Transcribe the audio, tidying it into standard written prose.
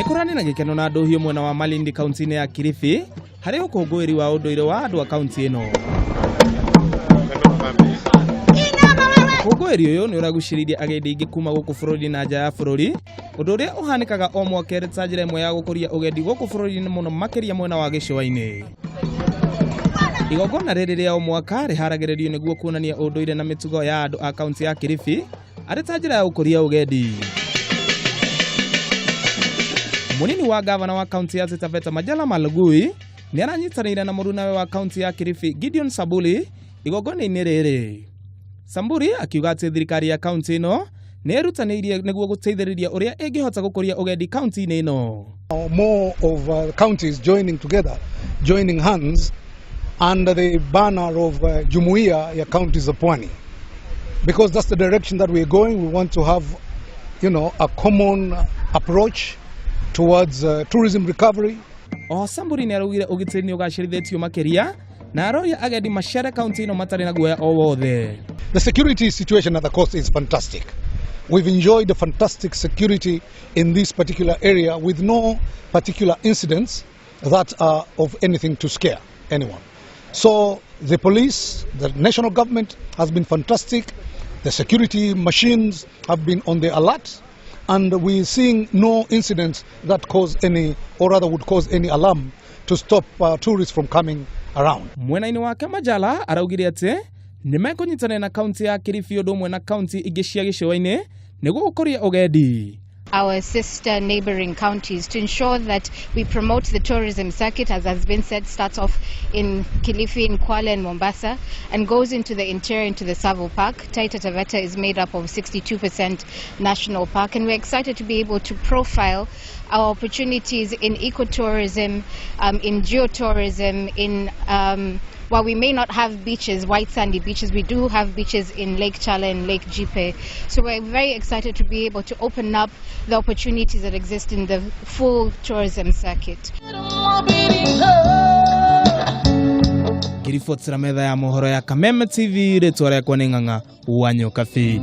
Nikurani na gikeno na andu hiyo mwena wa Malindi kaunti ya Kilifi hari ukungwiri wa unduire wa andu a kaunti ino. Ukungwiri uyu ni uraguciriria agendi ingi kuma guku bururi na nja ya bururi, undu uria uhanikaga o mwaka eri njira imwe ya gukuria ugendi guku bururi ni muno makiria mwena wa gicua-ini. Igongona riri ria o mwaka riharagirerio niguo kuonania unduire na mitugo ya andu a kaunti ya Kilifi ari ta njira ya gukuria ugendi. Munini wa gavana wa kaunti ya Taita Taveta Majala Malugui ni aranyitanĩire na mũrunawe wa kaunti ya Kilifi Gideon Samburi igongona-inĩ rĩrĩ. Samburi akiuga atĩ thirikari ya kaunti ĩno nĩ ĩrutanĩirie nĩguo gũteithĩrĩria ũrĩa ĩngĩhota gũkũria ũgendi kaunti-inĩ ĩno. More of counties joining together, joining hands under the banner of Jumuiya ya Counties of Pwani. Because that's the direction that we're going. We want to have, a common approach towards tourism recovery. Samburi ni araugire ugitiri ni ugacirithitio makiria na aroria agendi macere county ino matari na guoya o wothe. The security situation at the coast is fantastic. We've enjoyed a fantastic security in this particular area with no particular incidents that are of anything to scare anyone. So the police, the national government has been fantastic. The security machines have been on the alert. And we're seeing no incidents that cause any, or rather would cause any alarm to stop tourists from coming around. Mwena-ini wake Majala araugire ati nimekunyitanĩra na kaunti ya Kilifi ũndũ ũmwe na kaunti ingĩ cia gĩcũa-inĩ nĩguo gũkũria ũgendi. Our sister neighboring counties to ensure that we promote the tourism circuit, as has been said, starts off in Kilifi, in Kwale and Mombasa and goes into the interior, into the Tsavo Park. Taita Taveta is made up of 62% national park, and we're excited to be able to profile our opportunities in ecotourism, in geotourism, in while we may not have beaches, white sandy beaches, we do have beaches in Lake Chala and Lake Jipe. So we're very excited to be able to open up the opportunities that exist in the full tourism circuit. Kiriboti metha ya mohoro ya Kameme TV ritwa rĩakwa nĩ Ng'ang'a wa Nyokabi.